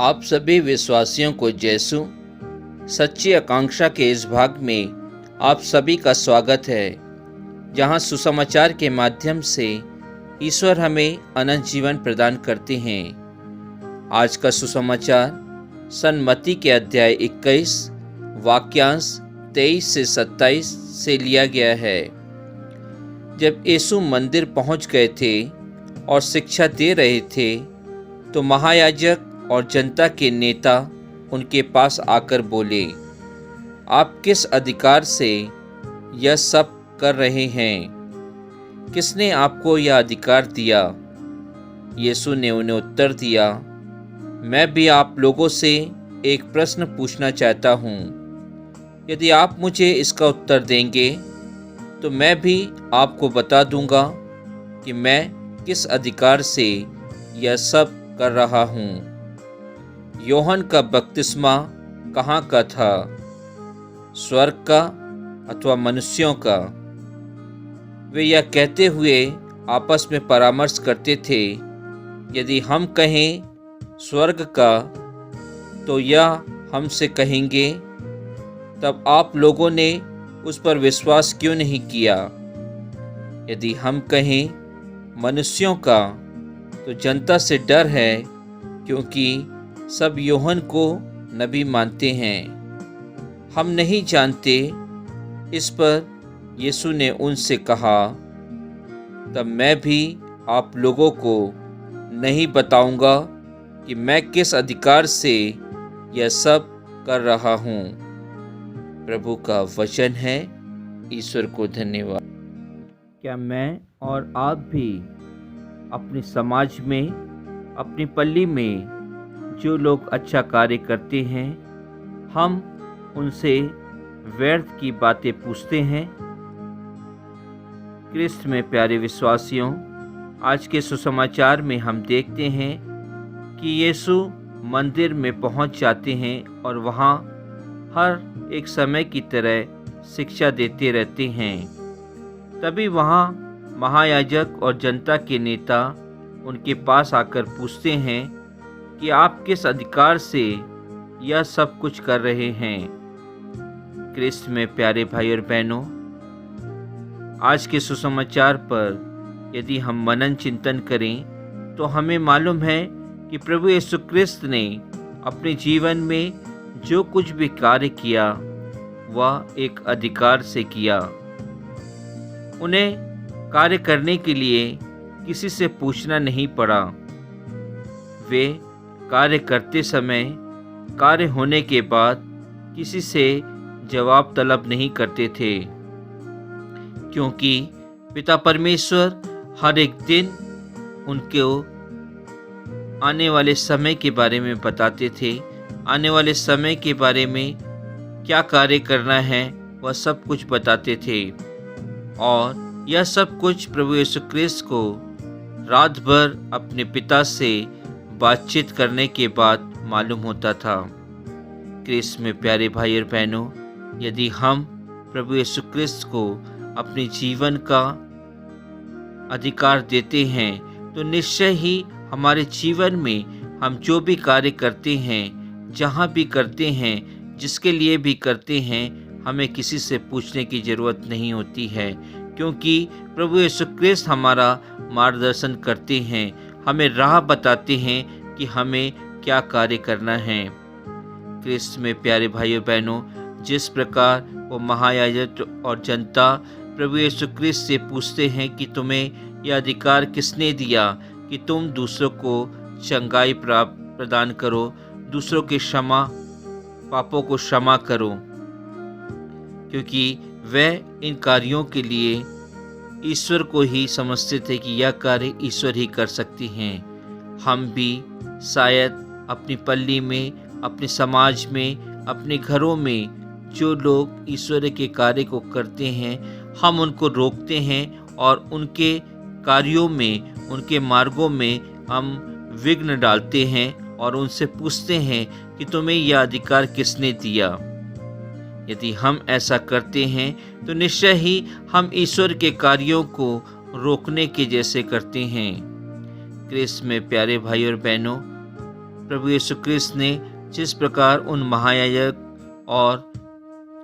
आप सभी विश्वासियों को यीशु सच्ची आकांक्षा के इस भाग में आप सभी का स्वागत है, जहां सुसमाचार के माध्यम से ईश्वर हमें अनंत जीवन प्रदान करते हैं। आज का सुसमाचार सन मत्ती के अध्याय 21 वाक्यांश 23 से 27 से लिया गया है। जब यीशु मंदिर पहुंच गए थे और शिक्षा दे रहे थे, तो महायाजक और जनता के नेता उनके पास आकर बोले, आप किस अधिकार से यह सब कर रहे हैं? किसने आपको यह अधिकार दिया? यीशु ने उन्हें उत्तर दिया, मैं भी आप लोगों से एक प्रश्न पूछना चाहता हूँ। यदि आप मुझे इसका उत्तर देंगे तो मैं भी आपको बता दूंगा कि मैं किस अधिकार से यह सब कर रहा हूँ। यूहन्ना का बपतिस्मा कहाँ का था? स्वर्ग का अथवा मनुष्यों का? वे यह कहते हुए आपस में परामर्श करते थे, यदि हम कहें स्वर्ग का तो यह हमसे कहेंगे, तब आप लोगों ने उस पर विश्वास क्यों नहीं किया? यदि हम कहें मनुष्यों का तो जनता से डर है, क्योंकि सब यूहन्ना को नबी मानते हैं। हम नहीं जानते। इस पर यीशु ने उनसे कहा, तब मैं भी आप लोगों को नहीं बताऊंगा कि मैं किस अधिकार से यह सब कर रहा हूँ। प्रभु का वचन है। ईश्वर को धन्यवाद। क्या मैं और आप भी अपने समाज में, अपनी पल्ली में जो लोग अच्छा कार्य करते हैं, हम उनसे व्यर्थ की बातें पूछते हैं? क्रिस्त में प्यारे विश्वासियों, आज के सुसमाचार में हम देखते हैं कि यीशु मंदिर में पहुंच जाते हैं और वहां हर एक समय की तरह शिक्षा देते रहते हैं। तभी वहां महायाजक और जनता के नेता उनके पास आकर पूछते हैं कि आप किस अधिकार से यह सब कुछ कर रहे हैं। क्रिस्त में प्यारे भाई और बहनों, आज के सुसमाचार पर यदि हम मनन चिंतन करें तो हमें मालूम है कि प्रभु यीशु क्रिस्त ने अपने जीवन में जो कुछ भी कार्य किया वह एक अधिकार से किया। उन्हें कार्य करने के लिए किसी से पूछना नहीं पड़ा। वे कार्य करते समय, कार्य होने के बाद किसी से जवाब तलब नहीं करते थे, क्योंकि पिता परमेश्वर हर एक दिन उनको आने वाले समय के बारे में बताते थे। आने वाले समय के बारे में क्या कार्य करना है वह सब कुछ बताते थे, और यह सब कुछ प्रभु यीशु क्रिस्त को रात भर अपने पिता से बातचीत करने के बाद मालूम होता था। क्रिस्त में प्यारे भाई और बहनों, यदि हम प्रभु यीशु क्रिस्त को अपने जीवन का अधिकार देते हैं तो निश्चय ही हमारे जीवन में हम जो भी कार्य करते हैं, जहाँ भी करते हैं, जिसके लिए भी करते हैं, हमें किसी से पूछने की ज़रूरत नहीं होती है, क्योंकि प्रभु यीशु क्रिस्त हमारा मार्गदर्शन करते हैं, हमें राह बताते हैं कि हमें क्या कार्य करना है। क्रिस्त में प्यारे भाइयों बहनों, जिस प्रकार वो महायाजक और जनता प्रभु यीशु क्रिस्त से पूछते हैं कि तुम्हें यह अधिकार किसने दिया कि तुम दूसरों को चंगाई प्रदान करो, दूसरों के पापों को क्षमा करो, क्योंकि वह इन कार्यों के लिए ईश्वर को ही समझते थे कि यह कार्य ईश्वर ही कर सकती हैं। हम भी शायद अपनी पल्ली में, अपने समाज में, अपने घरों में जो लोग ईश्वर के कार्य को करते हैं, हम उनको रोकते हैं और उनके कार्यों में, उनके मार्गों में हम विघ्न डालते हैं और उनसे पूछते हैं कि तुम्हें यह अधिकार किसने दिया। यदि हम ऐसा करते हैं तो निश्चय ही हम ईश्वर के कार्यों को रोकने के जैसे करते हैं। क्रिस्त में प्यारे भाई और बहनों, प्रभु यीशु क्रिस्त ने जिस प्रकार उन महायाजक और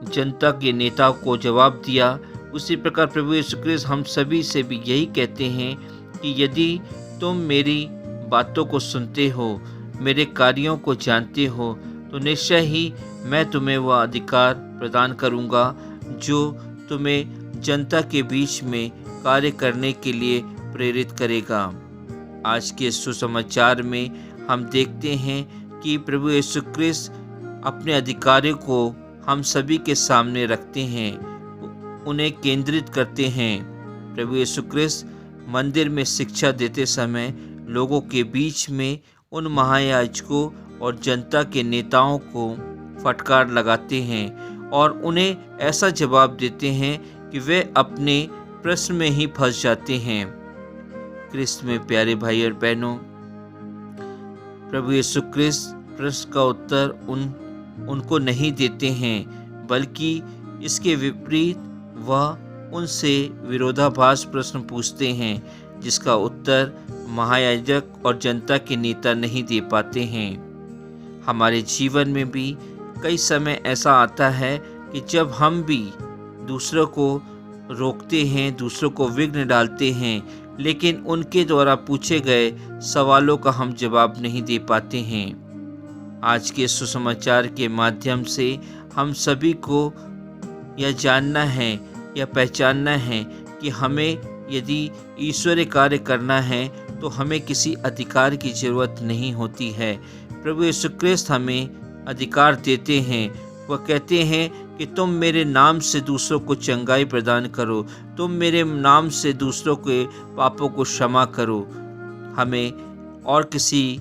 जनता के नेता को जवाब दिया, उसी प्रकार प्रभु यीशु क्रिस्त हम सभी से भी यही कहते हैं कि यदि तुम मेरी बातों को सुनते हो, मेरे कार्यों को जानते हो, तो निश्चय ही मैं तुम्हें वह अधिकार प्रदान करूंगा जो तुम्हें जनता के बीच में कार्य करने के लिए प्रेरित करेगा। आज के सुसमाचार में हम देखते हैं कि प्रभु यीशु क्रिस्त अपने अधिकारों को हम सभी के सामने रखते हैं, उन्हें केंद्रित करते हैं। प्रभु यीशु क्रिस्त मंदिर में शिक्षा देते समय लोगों के बीच में उन महायाजकों और जनता के नेताओं को फटकार लगाते हैं और उन्हें ऐसा जवाब देते हैं कि वे अपने प्रश्न में ही फंस जाते हैं। क्रिस्त में प्यारे भाई और बहनों, प्रभु यीशु क्रिस्त प्रश्न का उत्तर उनको नहीं देते हैं, बल्कि इसके विपरीत वह उनसे विरोधाभास प्रश्न पूछते हैं जिसका उत्तर महायाजक और जनता के नेता नहीं दे पाते हैं। हमारे जीवन में भी कई समय ऐसा आता है कि जब हम भी दूसरों को रोकते हैं, दूसरों को विघ्न डालते हैं, लेकिन उनके द्वारा पूछे गए सवालों का हम जवाब नहीं दे पाते हैं। आज के सुसमाचार के माध्यम से हम सभी को यह जानना है या पहचानना है कि हमें यदि ईश्वरीय कार्य करना है तो हमें किसी अधिकार की जरूरत नहीं होती है। प्रभु यीशु क्रिस्त हमें अधिकार देते हैं। वह कहते हैं कि तुम मेरे नाम से दूसरों को चंगाई प्रदान करो, तुम मेरे नाम से दूसरों के पापों को क्षमा करो। हमें और किसी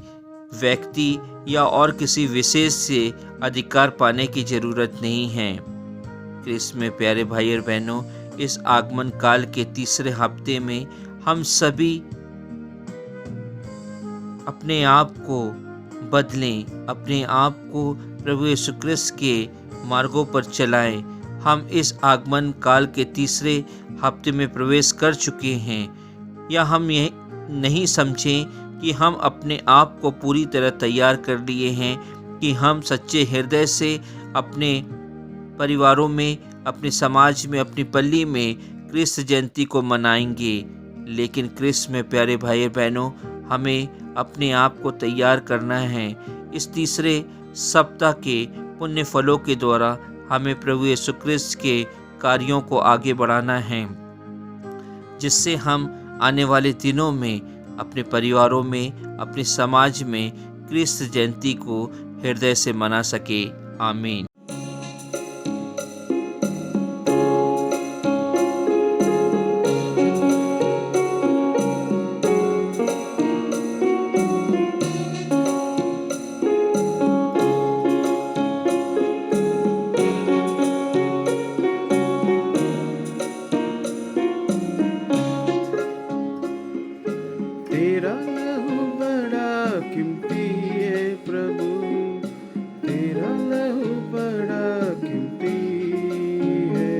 व्यक्ति या और किसी विशेष से अधिकार पाने की जरूरत नहीं है। क्रिस्त में प्यारे भाई और बहनों, इस आगमन काल के तीसरे हफ्ते में हम सभी अपने आप को बदलें, अपने आप को प्रभु यीशु क्रिस्त के मार्गों पर चलाएं। हम इस आगमन काल के तीसरे हफ्ते में प्रवेश कर चुके हैं, या हम ये नहीं समझें कि हम अपने आप को पूरी तरह तैयार कर लिए हैं कि हम सच्चे हृदय से अपने परिवारों में, अपने समाज में, अपनी पल्ली में क्रिस्त जयंती को मनाएंगे। लेकिन क्रिस्त में प्यारे भाई और बहनों, हमें अपने आप को तैयार करना है। इस तीसरे सप्ताह के पुण्य फलों के द्वारा हमें प्रभु यीशु क्रिस्त के कार्यों को आगे बढ़ाना है, जिससे हम आने वाले दिनों में अपने परिवारों में, अपने समाज में क्रिस्त जयंती को हृदय से मना सके। आमीन। तेरा लहू बड़ा कीमती है प्रभु, तेरा लहू बड़ा कीमती है,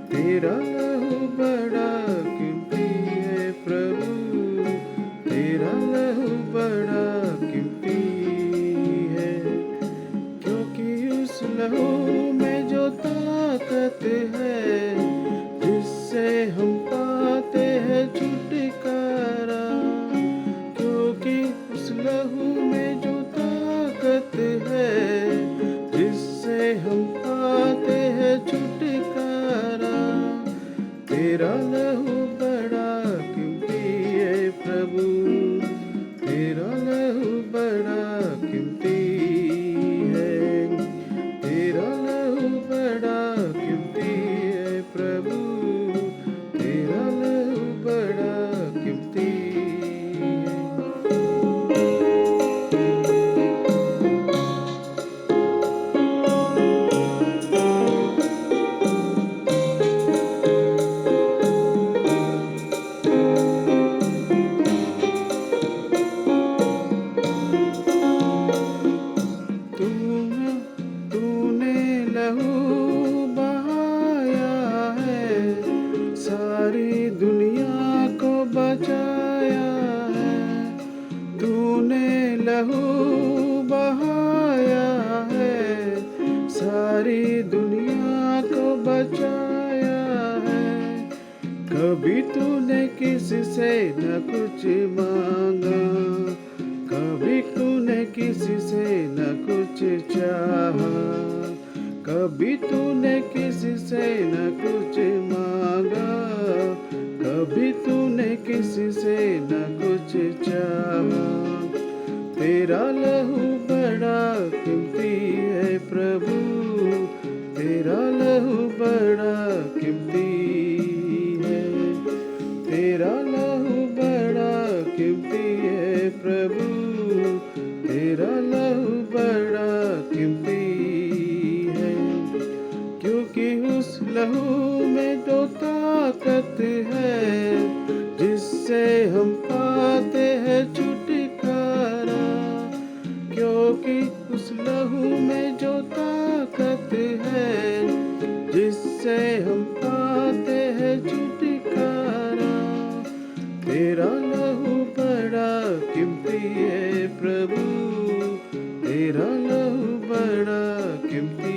तेरा लहू बड़ा कीमती है प्रभु, तेरा लहू बड़ा कीमती है। क्योंकि उस लहू में जो ताकत है, जिससे हम पाते हैं छुटकारा, क्योंकि उस लहू में जो ताकत है, जिससे हम पाते हैं छुटकारा, तेरा लहू बड़ा कीमती है प्रभु, तेरा लहू बड़ा कीमती है, तेरा लहू बड़ा कीमती है प्रभु, तेरा लहू बड़ा कीमती है। तूने लहू बहाया है, सारी दुनिया को बचाया है। तूने लहू बहाया है, सारी दुनिया को बचाया है। कभी तूने किसी से न कुछ मांगा, कभी तूने किसी से न कुछ चाहा, कभी तूने किसी से न कुछ मांगा, कभी तूने किसी से न कुछ चाहा। तेरा लहू बड़ा कीमती है प्रभु, तेरा लहू बड़ा कीमती है, तेरा लहू बड़ा कीमती है प्रभु, तेरा लहू बड़ा कीमती है। क्योंकि उस लहू में तो ताकत है, जिससे हम पाते हैं छुटकारा। क्योंकि उस लहू में जो ताकत है, जिससे हम पाते हैं छुटकारा। तेरा लहू बड़ा कीमती है प्रभु, तेरा लहू बड़ा कीमती